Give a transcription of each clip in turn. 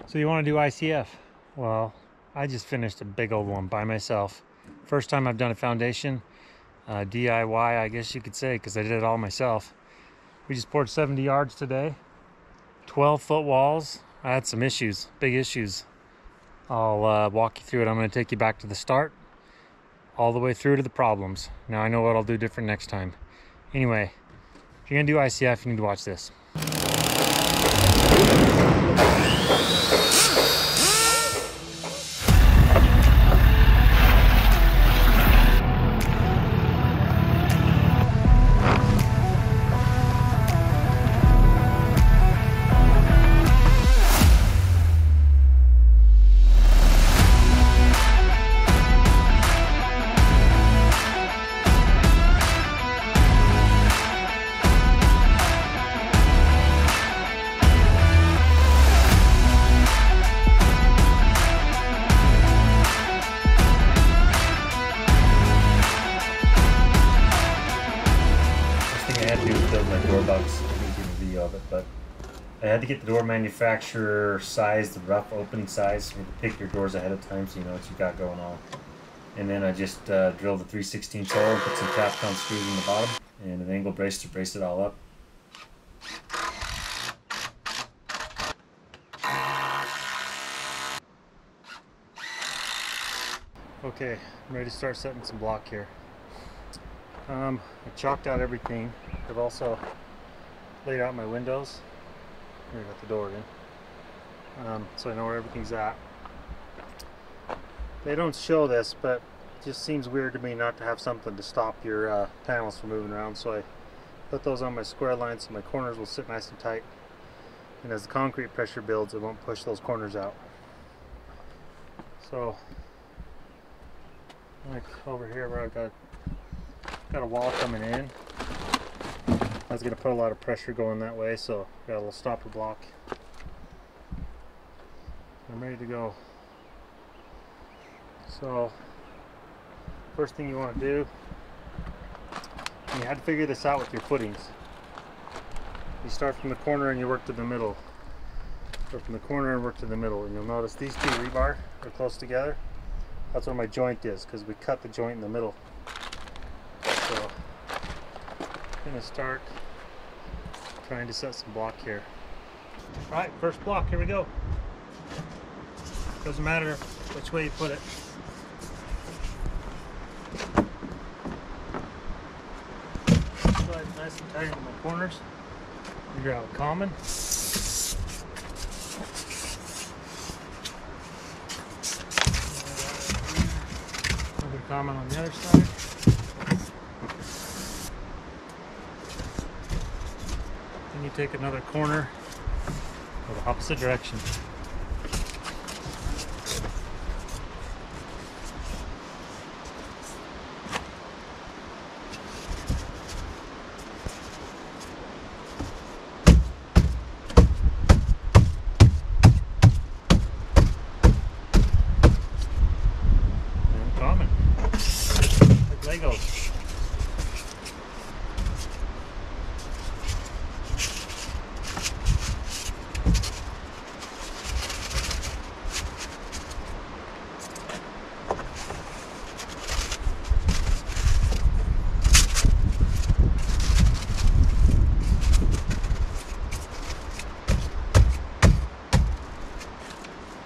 So you want to do ICF? Well, I just finished a big old one by myself. First time I've done a foundation, DIY, I guess you could say, because I did it all myself. We just poured 70 yards today, 12-foot walls. I had some issues, big issues. I'll walk you through it. I'm going to take you back to the start, all the way through to the problems. Now I know what I'll do different next time. Anyway, if you're going to do ICF, you need to watch this. I had to build my door bugs. I didn't get a video of it, but I had to get the door manufacturer size, the rough opening size. You have to pick your doors ahead of time so you know what you got going on. And then I just drilled a 3/16 hole and put some Capcom screws in the bottom and an angle brace to brace it all up. Okay, I'm ready to start setting some block here. I chalked out everything. I've also laid out my windows. Here, I got the door in. So I know where everything's at. They don't show this, but it just seems weird to me not to have something to stop your panels from moving around. So I put those on my square lines so my corners will sit nice and tight. And as the concrete pressure builds, it won't push those corners out. So, like over here where I've got a wall coming in. I was going to put a lot of pressure going that way, so got a little stopper block. I'm ready to go. So, first thing you want to do, you have to figure this out with your footings. You start from the corner and you work to the middle. Or from the corner and work to the middle. And you'll notice these two rebar are close together. That's where my joint is, because we cut the joint in the middle. So, I'm going to start trying to set some block here. Alright, first block, here we go. Doesn't matter which way you put it. Slide nice and tight into my corners. Figure out common. Another common on the other side. And you take another corner of the opposite direction. And common. Like Legos.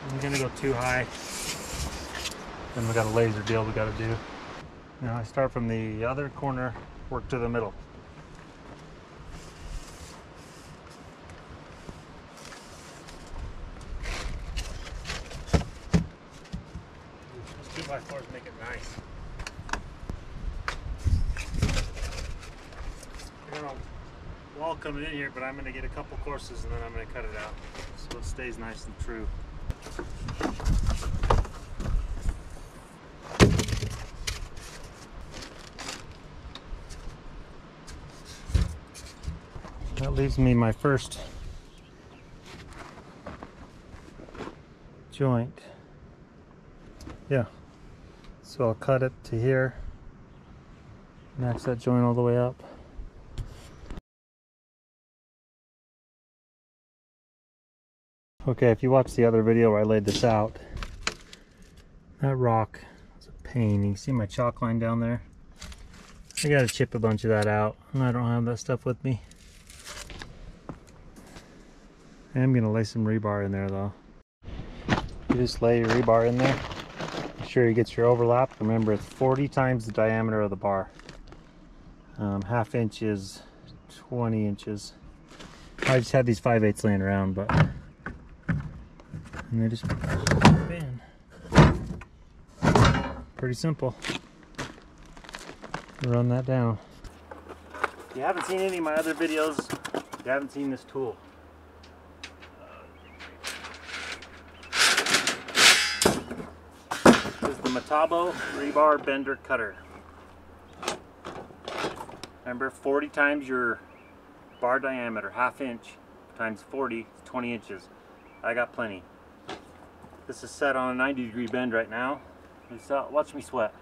I'm gonna go too high. Then we got a laser deal we gotta do. Now I start from the other corner, work to the middle. Those 2x4s make it nice. I got a wall coming in here, but I'm gonna get a couple courses and then I'm gonna cut it out so it stays nice and true. That leaves me my first joint. Yeah. So I'll cut it to here, match that joint all the way up. Okay, if you watched the other video where I laid this out, that rock is a pain. You can see my chalk line down there. I gotta chip a bunch of that out, and I don't have that stuff with me. I am gonna lay some rebar in there though. You just lay your rebar in there. Make sure you get your overlap. Remember, it's 40 times the diameter of the bar. Half inch is 20 inches. I just had these 5/8 laying around, but and they just pop in. Pretty simple. Run that down. If you haven't seen any of my other videos, you haven't seen this tool. This is the METABO rebar bender cutter. Remember, 40 times your bar diameter, half inch times 40 is 20 inches. I got plenty. This is set on a 90-degree bend right now. Watch me sweat.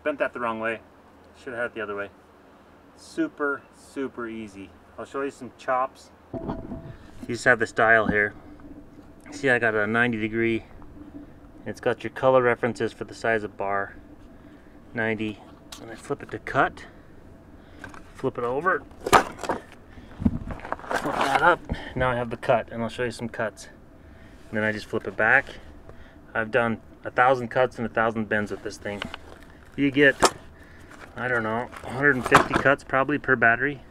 Bent that the wrong way. Should have had it the other way. Super, super easy. I'll show you some chops. You just have this dial here. See, I got a 90-degree. It's got your color references for the size of bar. 90. And I flip it to cut. Flip it over. Flip that up. Now I have the cut, and I'll show you some cuts. And then I just flip it back. I've done 1,000 cuts and 1,000 bends with this thing. You get, I don't know, 150 cuts probably per battery.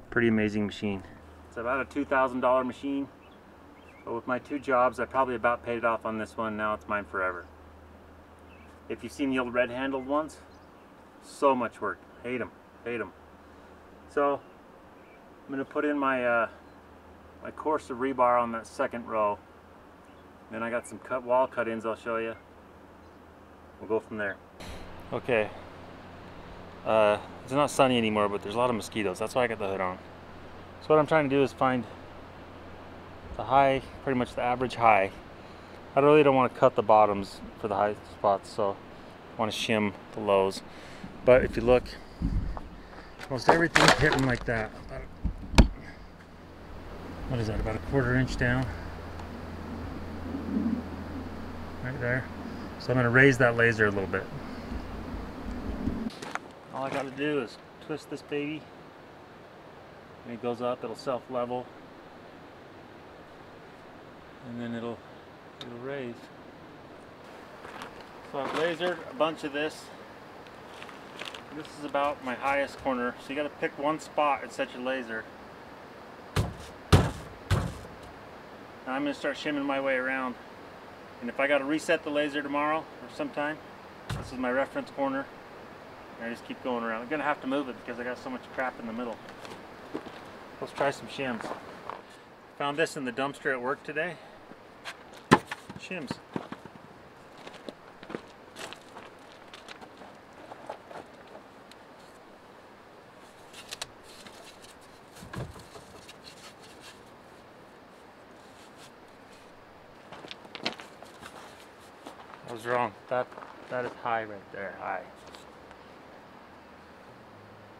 Pretty amazing machine. It's about a $2,000 machine. But with my 2 jobs, I probably about paid it off on this one. Now it's mine forever. If you've seen the old red-handled ones, so much work. Hate them, hate them. So I'm gonna put in my my course of rebar on that second row. Then I got some wall cut-ins I'll show you. We'll go from there. Okay. It's not sunny anymore, but there's a lot of mosquitoes. That's why I got the hood on. So what I'm trying to do is find the high, pretty much the average high. I really don't want to cut the bottoms for the high spots, so I want to shim the lows. But if you look, most everything's hitting like that. What is that, about a 1/4 inch down? Right there. So I'm going to raise that laser a little bit. All I got to do is twist this baby. When it goes up, it'll self-level. And then it'll raise. So I've lasered a bunch of this. This is about my highest corner, so you got to pick one spot and set your laser. Now I'm going to start shimming my way around. And if I got to reset the laser tomorrow or sometime, this is my reference corner. And I just keep going around. I'm going to have to move it because I got so much crap in the middle. Let's try some shims. Found this in the dumpster at work today. Shims. I was wrong. That is high right there. High.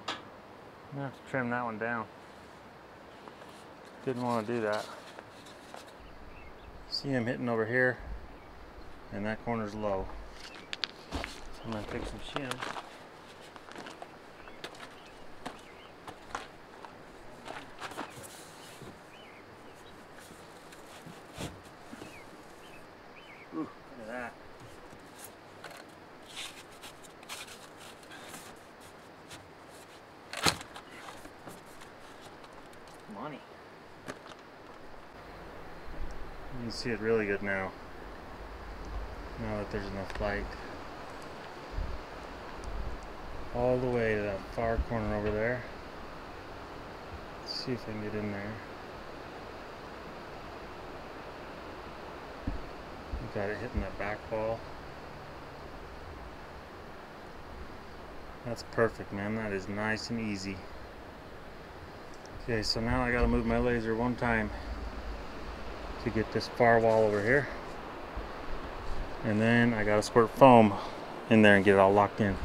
I'm gonna have to trim that one down. Didn't want to do that. See, I'm hitting over here, and that corner's low. So I'm gonna take some shim. Ooh, look at that. Money. You can see it really good now. Now that there's enough light. All the way to that far corner over there. Let's see if I can get in there. Got it hitting that back wall. That's perfect, man. That is nice and easy. Okay, so now I gotta move my laser one time to get this far wall over here. And then I gotta squirt foam in there and get it all locked in.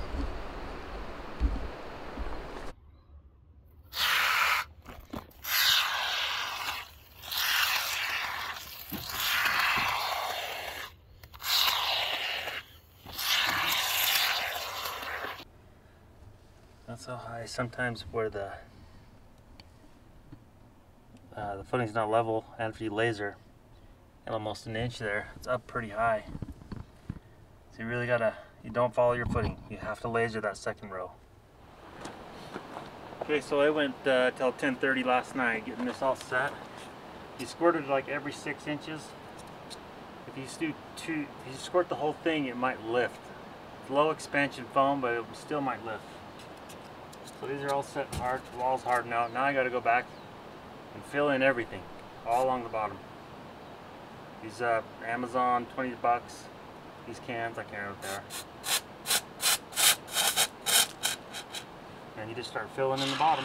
so high sometimes where the footing's not level, and if you laser almost an inch there, it's up pretty high. So you really gotta, you don't follow your footing, you have to laser that second row. Okay, so I went till 10:30 last night getting this all set. You squirted like every 6 inches. If you squirt the whole thing, it might lift. It's low expansion foam, but it still might lift. So these are all set hard, the wall's hardened out. Now I gotta go back and fill in everything, all along the bottom. These Amazon, 20 bucks. These cans, I can't remember what they are. And you just start filling in the bottom.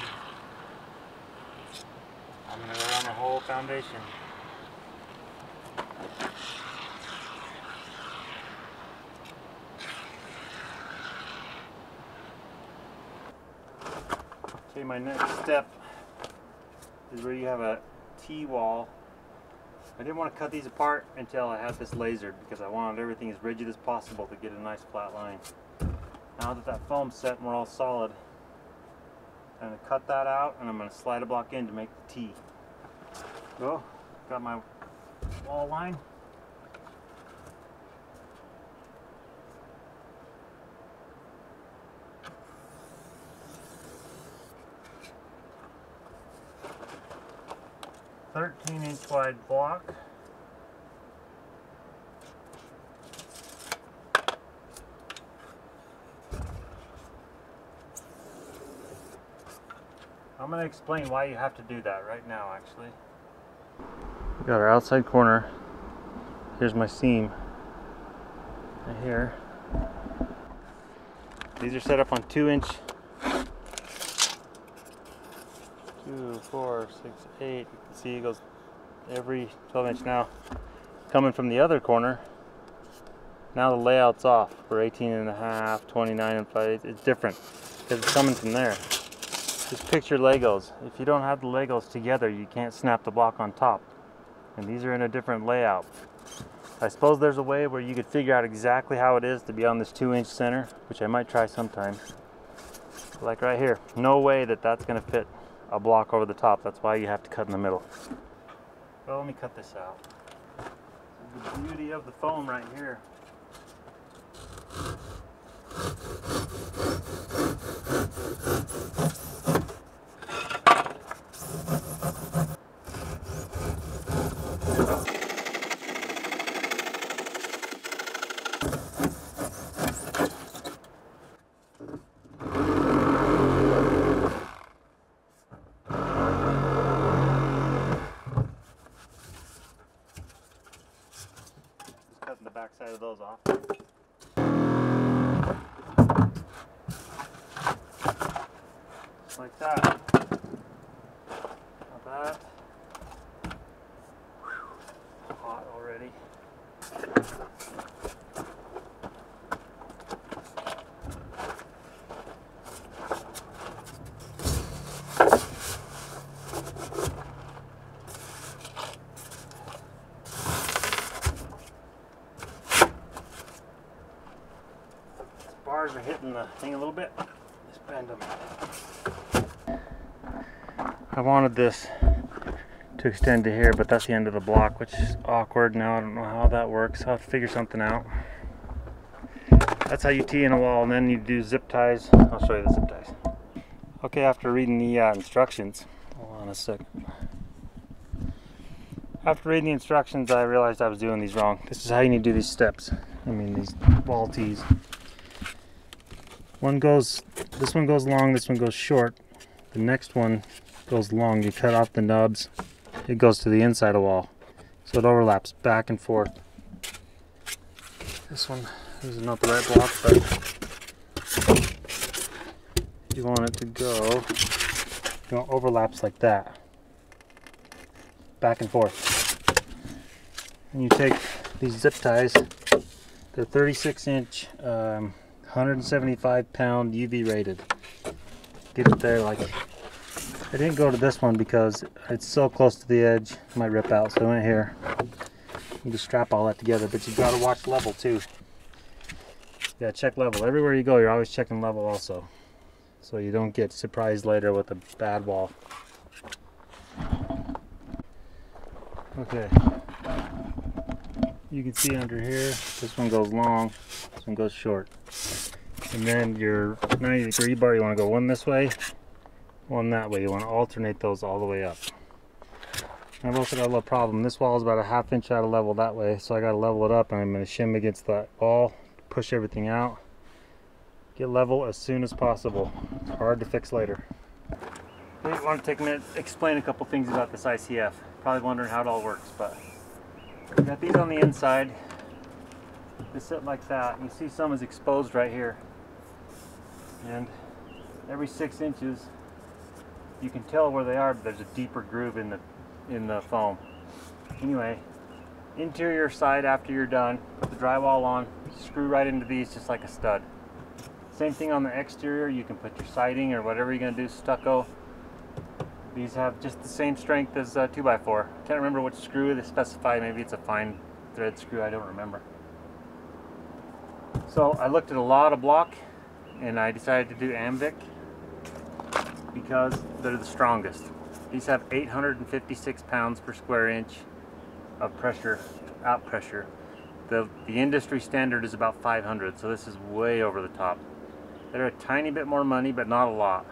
I'm gonna go around the whole foundation. Okay, my next step is where you have a T-wall. I didn't want to cut these apart until I had this lasered because I wanted everything as rigid as possible to get a nice flat line. Now that that foam's set and we're all solid, I'm going to cut that out and I'm going to slide a block in to make the T. So, got my wall line. A 13-inch wide block. I'm going to explain why you have to do that right now, actually. We got our outside corner. Here's my seam right here. These are set up on 2-inch. 2, 4, 6, 8. You can see it goes every 12-inch now. Coming from the other corner, now the layout's off for 18.5, 29 and 5. It's different because it's coming from there. Just picture Legos. If you don't have the Legos together, you can't snap the block on top. And these are in a different layout. I suppose there's a way where you could figure out exactly how it is to be on this 2-inch center, which I might try sometime. Like right here, no way that that's going to fit a block over the top. That's why you have to cut in the middle. Well, let me cut this out. This is the beauty of the foam right here. Cutting the back side of those off. Just like that. Not bad. Hot already. Bars are hitting the thing a little bit. Just bend them. I wanted this to extend to here, but that's the end of the block, which is awkward. Now I don't know how that works. I'll have to figure something out. That's how you tee in a wall, and then you do zip ties. I'll show you the zip ties. Okay, after reading the instructions, hold on a second. After reading the instructions, I realized I was doing these wrong. This is how you need to do these steps. I mean, these wall tees. This one goes long, this one goes short. The next one goes long. You cut off the nubs. It goes to the inside of the wall. So it overlaps back and forth. This one is not the right block, but you want it to go, overlaps like that. Back and forth. And you take these zip ties, they're 36-inch, 175 pound UV rated. Get it there. Like, I didn't go to this one because it's so close to the edge, it might rip out, so I went here. You just strap all that together, but you gotta watch level too. Yeah, check level. Everywhere you go, you're always checking level also. so you don't get surprised later with a bad wall. Okay, you can see under here, this one goes long, this one goes short. And then your 90-degree bar, you want to go one this way, one that way. You want to alternate those all the way up. I've also got a little problem. This wall is about a ½ inch out of level that way, so I got to level it up, and I'm going to shim against that wall, push everything out, get level as soon as possible. It's hard to fix later. I want to take a minute to explain a couple things about this ICF. Probably wondering how it all works, but we got these on the inside. They sit like that. You see some is exposed right here, and every 6 inches you can tell where they are, but there's a deeper groove in the foam. Anyway, interior side, after you're done, put the drywall on, screw right into these just like a stud. Same thing on the exterior. You can put your siding or whatever you're going to do, stucco. These have just the same strength as 2x4. Can't remember which screw they specify. Maybe it's a fine thread screw, I don't remember. So I looked at a lot of block and I decided to do Amvic because they're the strongest. These have 856 pounds per square inch of pressure, out pressure. The industry standard is about 500, so this is way over the top. They're a tiny bit more money, but not a lot.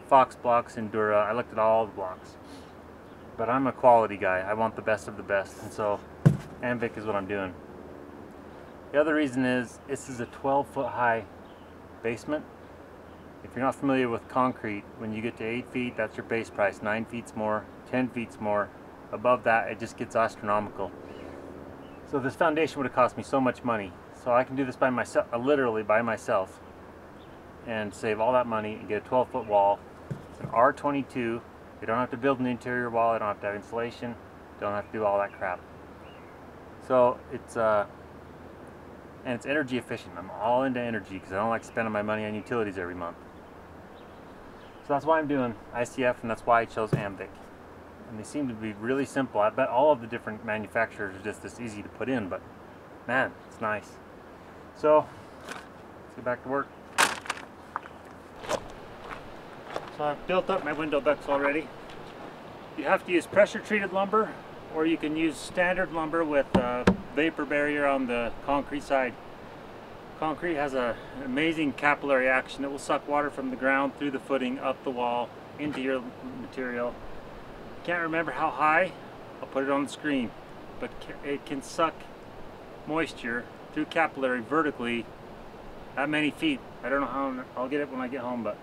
Fox blocks, Endura, I looked at all the blocks. But I'm a quality guy. I want the best of the best, and so Amvic is what I'm doing. The other reason is this is a 12-foot high basement. If you're not familiar with concrete, when you get to 8 feet, that's your base price. 9 feet's more, 10 feet's more. Above that, it just gets astronomical. So this foundation would have cost me so much money. So I can do this by myself, literally by myself, and save all that money and get a 12-foot wall. It's an R22. You don't have to build an interior wall. I don't have to have insulation. Don't have to do all that crap. So it's and it's energy efficient. I'm all into energy because I don't like spending my money on utilities every month. So that's why I'm doing ICF, and that's why I chose Amvic. And they seem to be really simple. I bet all of the different manufacturers are just this easy to put in, but man, it's nice. So let's get back to work. So I've built up my window ducts already. You have to use pressure treated lumber, or you can use standard lumber with vapor barrier on the concrete side. Concrete has an amazing capillary action. It will suck water from the ground through the footing, up the wall, into your material. Can't remember how high, I'll put it on the screen, but it can suck moisture through capillary vertically that many feet. I don't know how, I'll get it when I get home, but.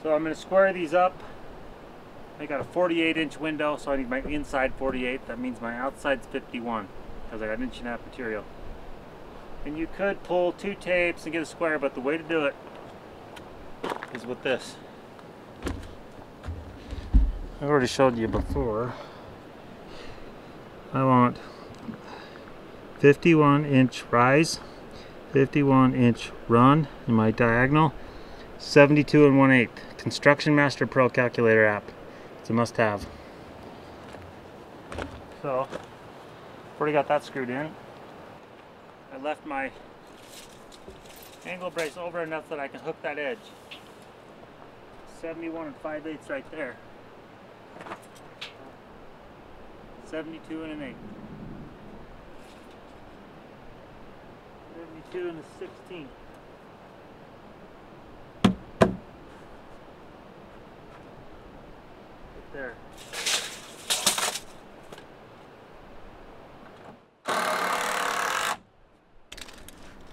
So I'm going to square these up. I got a 48-inch window, so I need my inside 48. That means my outside's 51, because I got 1.5 inch material. And you could pull 2 tapes and get a square, but the way to do it is with this. I already showed you before. I want 51-inch rise, 51-inch run in my diagonal, 72 1/8. Construction Master Pro calculator app. It's a must-have. So, already got that screwed in. I left my angle brace over enough that I can hook that edge. 71 5/8 right there. 72 1/8. 72 1/16. There.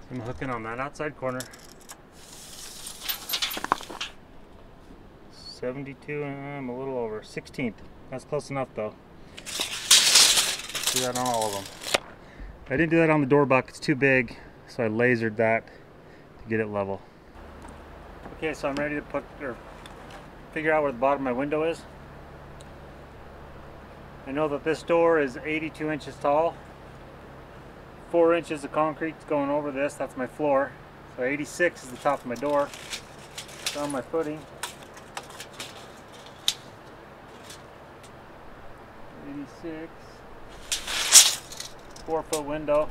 I'm hooking on that outside corner. 72 and I'm a little over 16th. That's close enough though. Do that on all of them. I didn't do that on the door buck, it's too big, so I lasered that to get it level. Okay, so I'm ready to put or figure out where the bottom of my window is. I know that this door is 82 inches tall. 4 inches of concrete going over this, that's my floor. So 86 is the top of my door. It's on my footing. 86. 4-foot window.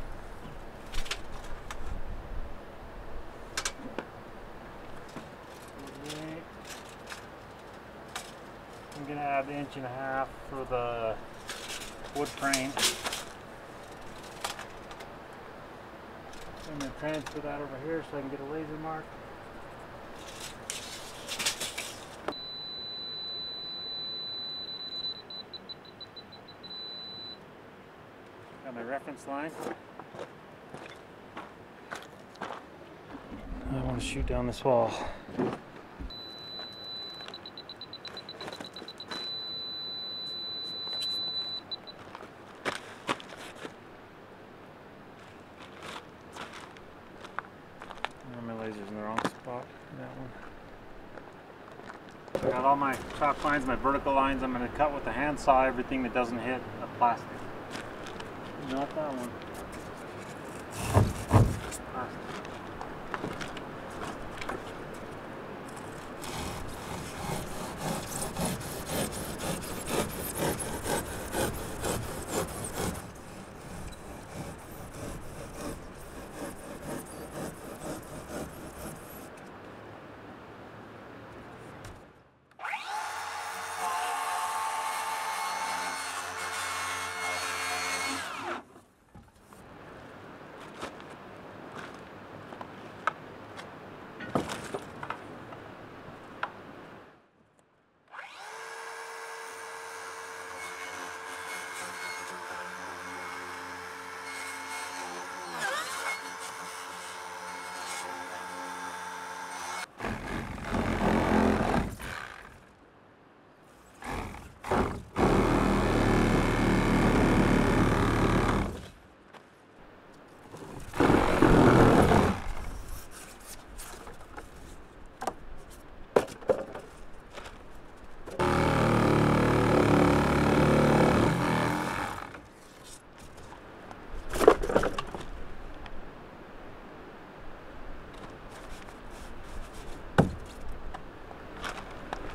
I'm going to add 1.5 inches for the wood frame. I'm going to transfer that over here so I can get a laser mark. Got my reference line. I want to shoot down this wall. My laser's in the wrong spot. That one. I got all my chalk lines, my vertical lines. I'm going to cut with the handsaw everything that doesn't hit a plastic. Not that one. Plastic.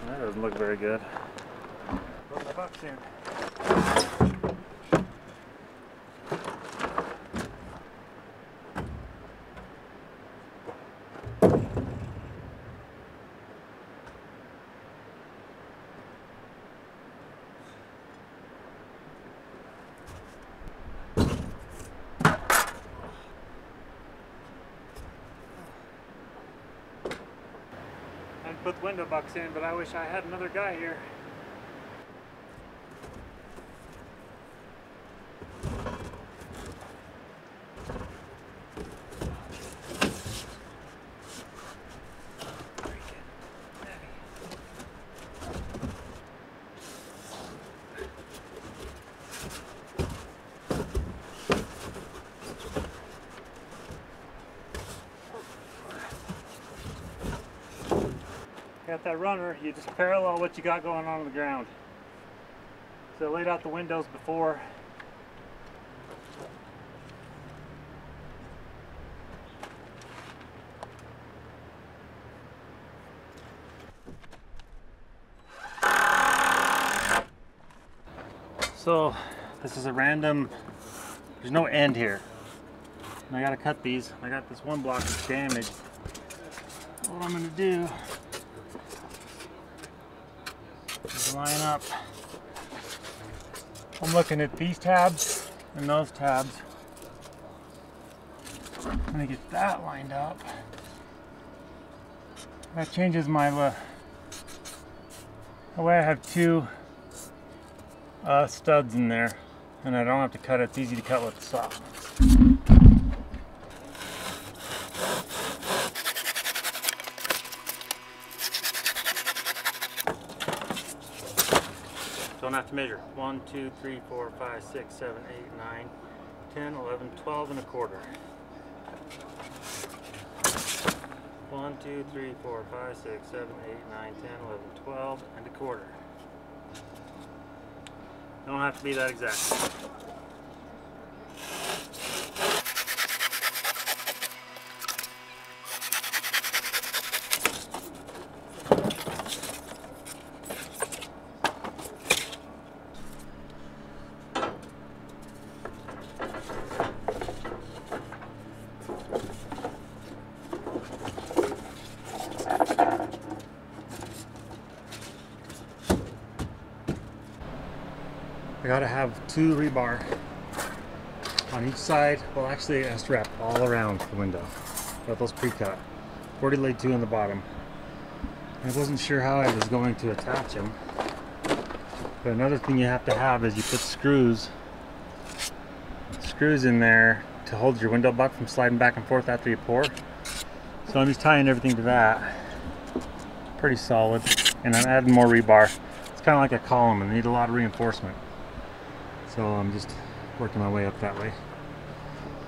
That doesn't look very good. Put my box in. Put the window box in, but I wish I had another guy here. Got that runner, you just parallel what you got going on the ground. So I laid out the windows before. So this is a random, there's no end here. And I gotta cut these. I got this one block that's damaged. What I'm gonna do is line up. I'm looking at these tabs and those tabs. I'm gonna get that lined up. That changes my the way I have two studs in there, and I don't have to cut it. It's easy to cut with the saw. Don't have to measure. 1, 2, 3, 4, 5, 6, 7, 8, 9, 10, 11, 12 and a quarter. 1, 2, 3, 4, 5, 6, 7, 8, 9, 10, 11, 12 and a quarter. Don't have to be that exact. I gotta have 2 rebar on each side. Well, actually, S-wrap all around the window. Got those pre-cut. 40 laid 2 on the bottom. I wasn't sure how I was going to attach them. But another thing you have to have is you put screws in there to hold your window butt from sliding back and forth after you pour. So I'm just tying everything to that. Pretty solid. And I'm adding more rebar. It's kind of like a column and need a lot of reinforcement. So I'm just working my way up that way.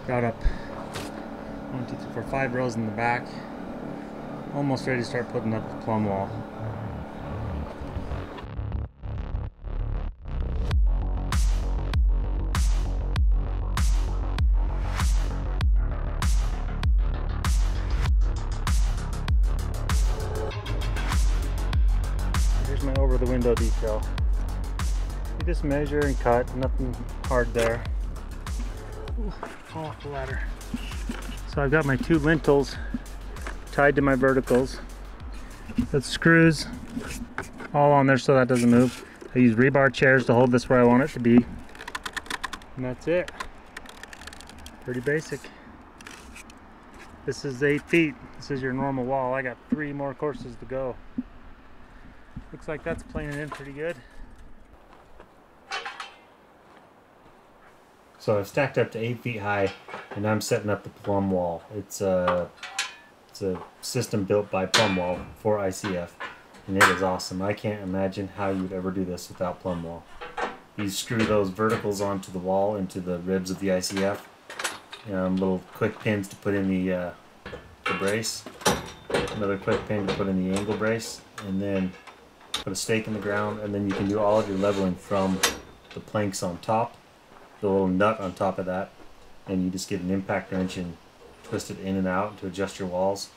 Got up 1, 2, 3, 4, 5 rows in the back. Almost ready to start putting up the plumb wall. Here's my over the window detail. You just measure and cut, nothing hard there. Ooh, fall off the ladder. So I've got my 2 lintels tied to my verticals. With screws all on there so that doesn't move. I use rebar chairs to hold this where I want it to be. And that's it. Pretty basic. This is 8 feet. This is your normal wall. I got 3 more courses to go. Looks like that's planing in pretty good. So I've stacked up to 8 feet high and I'm setting up the plumb wall. It's a system built by Plumb Wall for ICF, and it is awesome. I can't imagine how you'd ever do this without Plumb Wall. You screw those verticals onto the wall, into the ribs of the ICF. Little quick pins to put in the brace. Another quick pin to put in the angle brace, and then put a stake in the ground, and then you can do all of your leveling from the planks on top, the little nut on top of that, and you just get an impact wrench and twist it in and out to adjust your walls.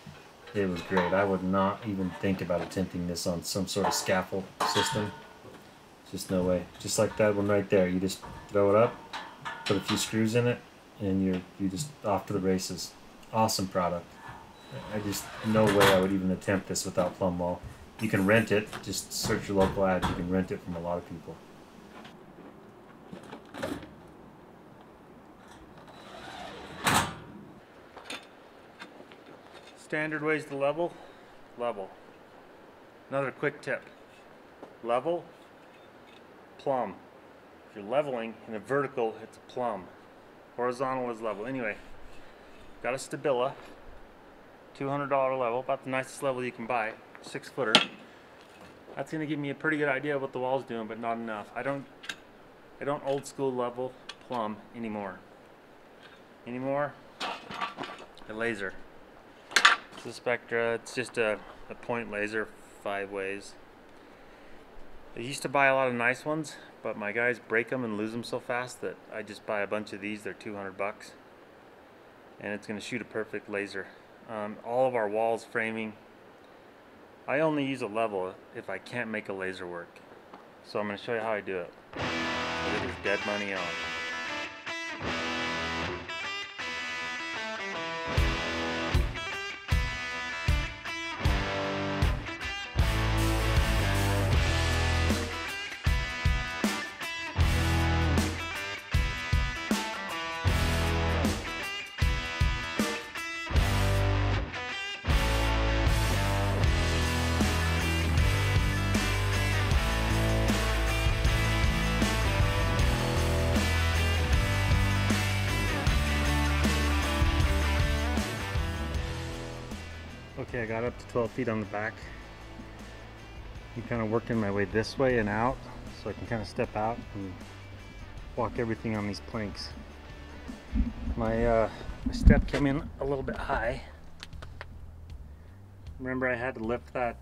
It was great. I would not even think about attempting this on some sort of scaffold system. Just no way. Just like that one right there. You just throw it up, put a few screws in it, and you're just off to the races. Awesome product. I just, no way I would even attempt this without Plumb Wall. You can rent it. Just search your local ads. You can rent it from a lot of people. Standard ways to level. Another quick tip. Level, plumb. If you're leveling in a vertical, it's a plumb. Horizontal is level. Anyway, got a Stabila, $200 level, about the nicest level you can buy, 6-footer. That's gonna give me a pretty good idea of what the wall's doing, but not enough. I don't old school level plumb anymore. A laser. It's a Spectra. It's just a point laser 5 ways. I used to buy a lot of nice ones, but my guys break them and lose them so fast that I just buy a bunch of these. They're 200 bucks, and it's going to shoot a perfect laser. All of our walls, framing, I only use a level if I can't make a laser work. So I'm going to show you how I do it. It is dead money on. Okay, I got up to 12 feet on the back. I'm kind of working my way this way and out so I can kind of step out and walk everything on these planks. My step came in a little bit high. Remember, I had to lift that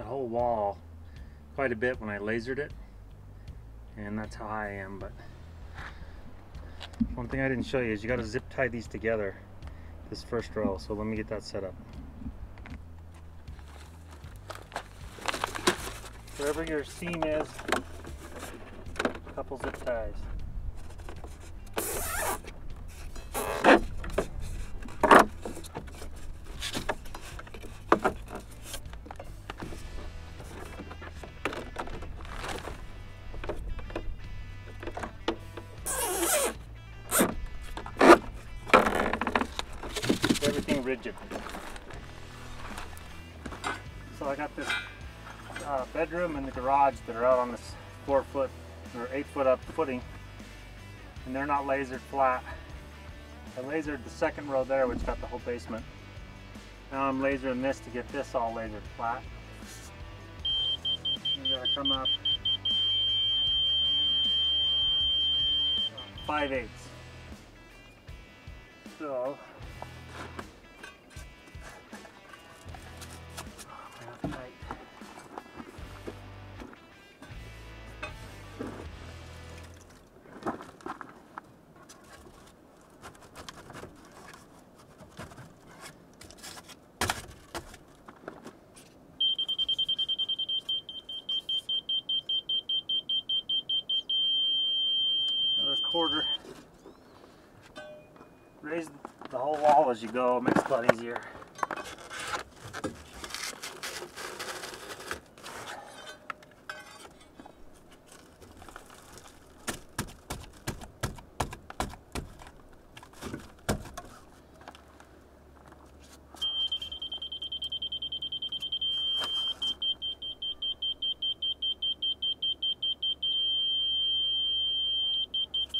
whole wall quite a bit when I lasered it, and that's how high I am. But one thing I didn't show you is you got to zip tie these together, this first row. So let me get that set up. Wherever your seam is, a couple zip ties. rigid. So I got this bedroom and the garage that are out on this 4 foot or 8 foot up footing, and they're not lasered flat. I lasered the second row there, which got the whole basement. Now I'm lasering this to get this all lasered flat. I'm gonna come up 5/8. So another quarter. Raise the whole wall as you go, makes it a lot easier.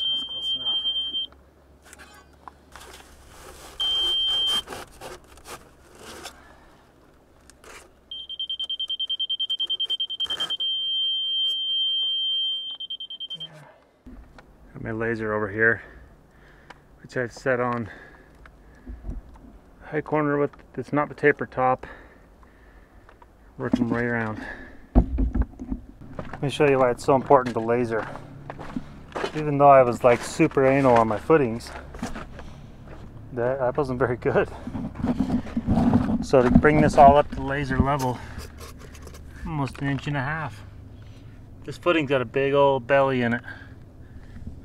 That's close enough. Got my laser over here, which I've set on the high corner with, it's not the taper top. Work them right around. Let me show you why it's so important to laser. Even though I was like super anal on my footings, I wasn't very good. So to bring this all up to laser level, almost 1.5 inches. This footing's got a big old belly in it.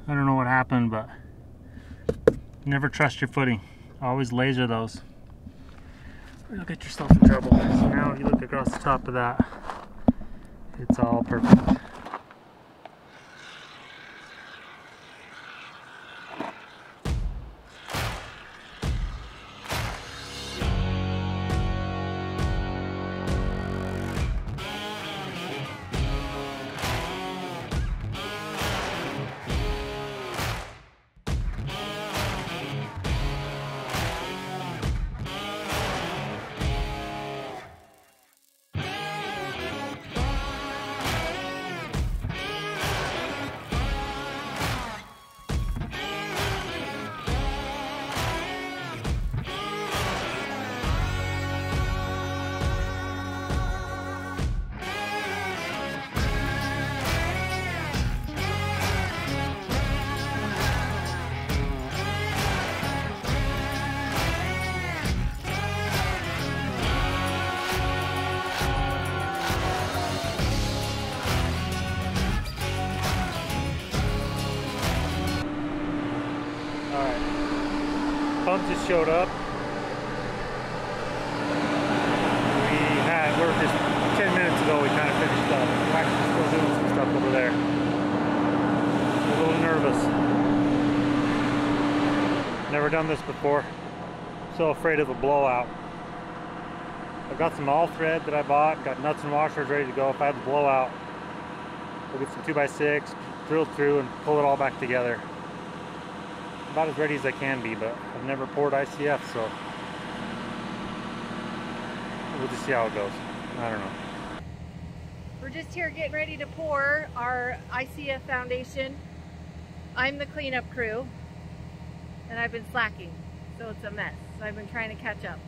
I don't know what happened, but never trust your footing. Always laser those. You'll get yourself in trouble. So now if you look across the top of that, it's all perfect. PLUMB just showed up. We were just 10 minutes ago, we kind of finished up. We're actually still doing some stuff over there. A little nervous. Never done this before. So afraid of a blowout. I've got some all thread that I bought, got nuts and washers ready to go. If I had the blowout, we'll get some 2x6, drill through and pull it all back together. About as ready as I can be, but I've never poured ICF, so we'll just see how it goes. I don't know. We're just here getting ready to pour our Icf Foundation. I'm the cleanup crew, and I've been slacking, so it's a mess. So I've been trying to catch up.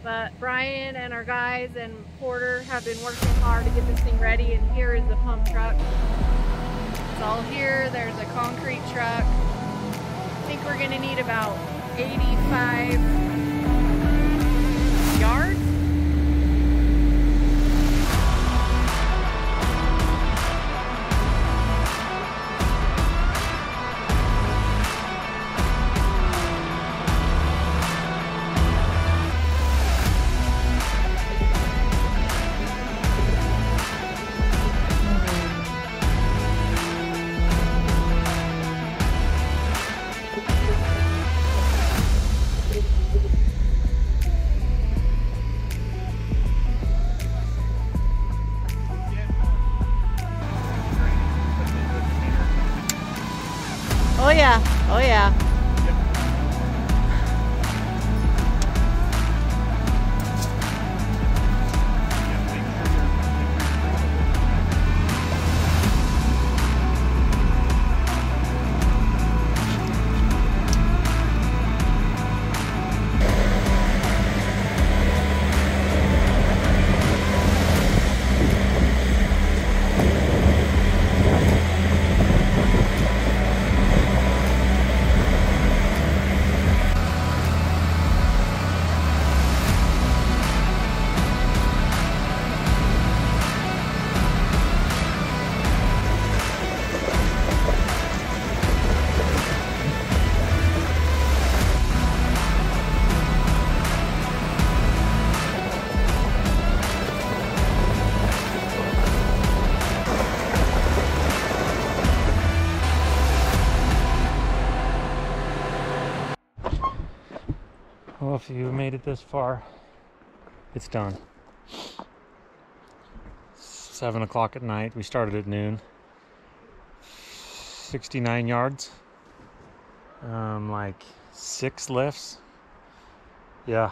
But Brian and our guys and Porter have been working hard to get this thing ready, and here is the pump truck. It's all here. There's a concrete truck. I think we're gonna need about 85 yards. yeah. Oh yeah. Well, if you made it this far, it's done. 7 o'clock at night. We started at noon. 69 yards. Like 6 lifts. Yeah.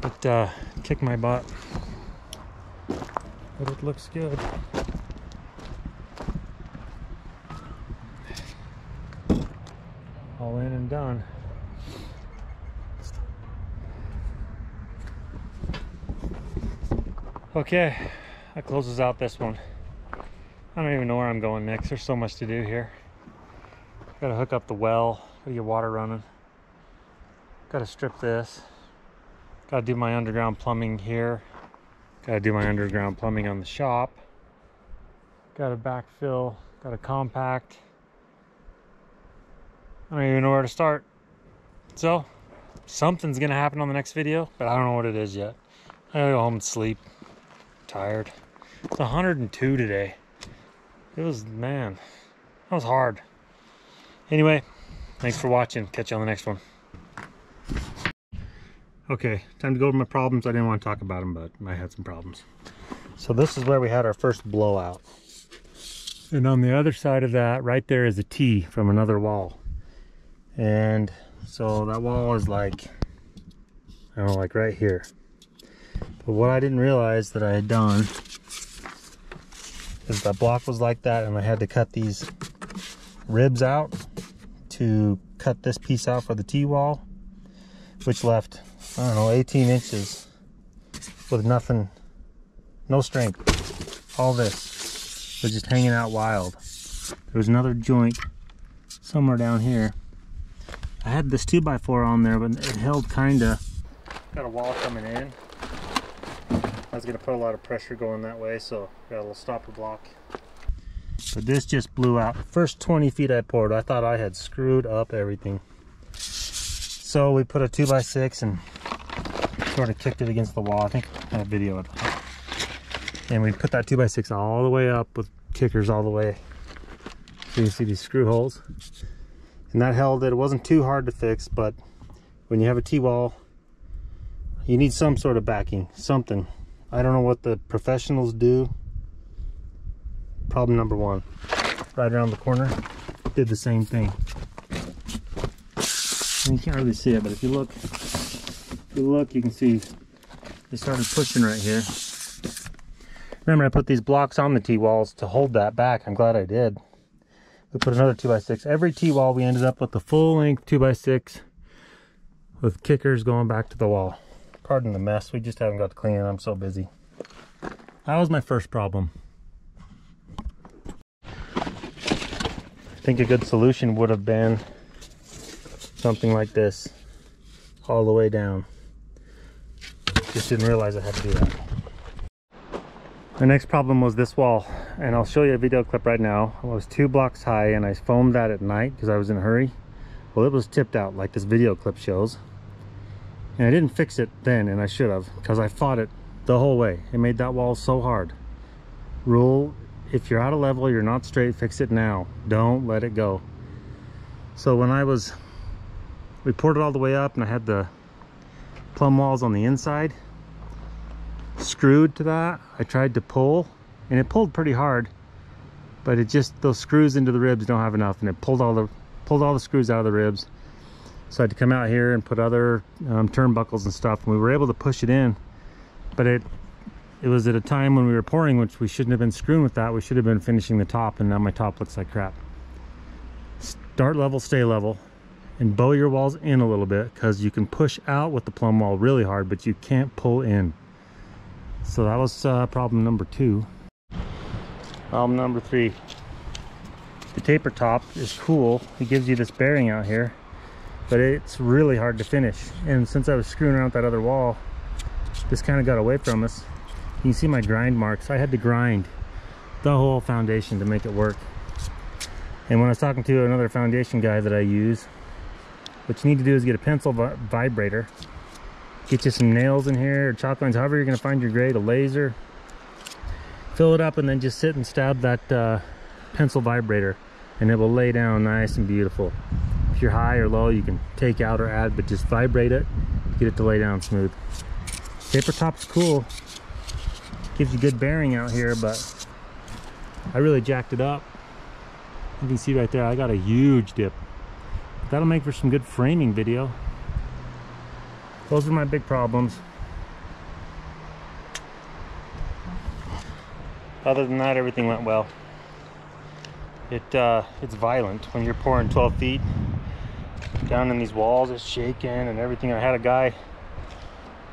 It kicked my butt. But it looks good. All in and done. Okay, that closes out this one. I don't even know where I'm going next. There's so much to do here. Gotta hook up the well, gotta get water running. Gotta strip this. Gotta do my underground plumbing here. Gotta do my underground plumbing on the shop. Gotta backfill, gotta compact. I don't even know where to start. So, something's gonna happen on the next video, but I don't know what it is yet. I gotta go home and sleep. Tired. It's 102 today. It was, man, that was hard. Anyway, thanks for watching. Catch you on the next one. Okay, time to go over my problems. I didn't want to talk about them, but I had some problems. So this is where we had our first blowout. And on the other side of that, right there is a T from another wall. And so that wall is like, I don't know, like right here. But what I didn't realize that I had done is that block was like that, and I had to cut these ribs out to cut this piece out for the T-wall, which left, I don't know, 18 inches with nothing, no strength. All this was just hanging out wild. There was another joint somewhere down here. I had this 2x4 on there, but it held kinda. Got a wall coming in. I was going to put a lot of pressure going that way, so got a little stopper block. But this just blew out. First 20 feet I poured, I thought I had screwed up everything. So we put a 2x6 and sort of kicked it against the wall. I think I have video of it. And we put that 2x6 all the way up with kickers all the way. So you see these screw holes. And that held it. It wasn't too hard to fix, but when you have a T-wall, you need some sort of backing, something. I don't know what the professionals do. Problem number one. Right around the corner, did the same thing. And you can't really see it, but if you look, you can see they started pushing right here. Remember, I put these blocks on the T-walls to hold that back. I'm glad I did. We put another 2x6. Every T-wall, we ended up with the full-length 2x6 with kickers going back to the wall. Pardon the mess, we just haven't got to clean it. I'm so busy. That was my first problem. I think a good solution would have been something like this, all the way down. Just didn't realize I had to do that. The next problem was this wall, and I'll show you a video clip right now. It was 2 blocks high, and I foamed that at night because I was in a hurry. Well, it was tipped out like this video clip shows. And I didn't fix it then, and I should have, because I fought it the whole way. It made that wall so hard. Rule, if you're out of level, you're not straight, fix it now. Don't let it go. So when we poured it all the way up, and I had the plumb walls on the inside screwed to that. I tried to pull, and it pulled pretty hard, but it just, those screws into the ribs don't have enough, and it pulled all the screws out of the ribs. So I had to come out here and put other turnbuckles and stuff, and we were able to push it in, but it was at a time when we were pouring, which we shouldn't have been screwing with that. We should have been finishing the top, and now my top looks like crap. Start level, stay level, and bow your walls in a little bit, because you can push out with the plumb wall really hard, but you can't pull in. So that was problem number 2. Problem number 3. The taper top is cool. It gives you this bearing out here, but it's really hard to finish. And since I was screwing around with that other wall, this kind of got away from us. You can see my grind marks. I had to grind the whole foundation to make it work. And when I was talking to another foundation guy that I use, what you need to do is get a pencil vibrator, get you some nails in here, or chalk lines, however you're going to find your grade, a laser, fill it up, and then just sit and stab that pencil vibrator, and it will lay down nice and beautiful. If you're high or low, you can take out or add, but just vibrate it, get it to lay down smooth. Taper top's cool, gives you good bearing out here, but I really jacked it up. You can see right there, I got a huge dip. That'll make for some good framing video. Those are my big problems. Other than that, everything went well. It's violent when you're pouring 12 feet down in these walls. It's shaking and everything. I had a guy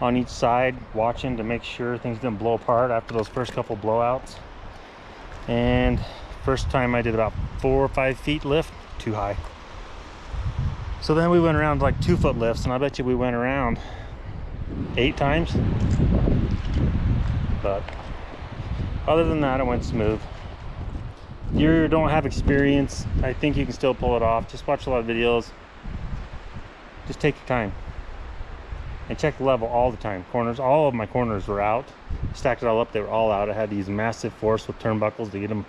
on each side watching to make sure things didn't blow apart after those first couple blowouts. And first time I did about 4 or 5 feet lift, too high. So then we went around like 2 foot lifts, and I bet you we went around 8 times. But other than that, it went smooth. If you don't have experience, I think you can still pull it off. Just watch a lot of videos. Just take your time. And check the level all the time. Corners, all of my corners were out. Stacked it all up, they were all out. I had to use massive force with turnbuckles to get them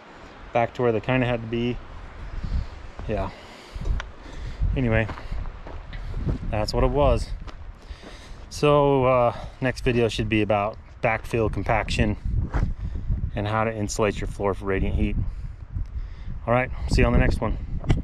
back to where they kind of had to be. Yeah. Anyway, that's what it was. So next video should be about backfill compaction and how to insulate your floor for radiant heat. All right, see you on the next one.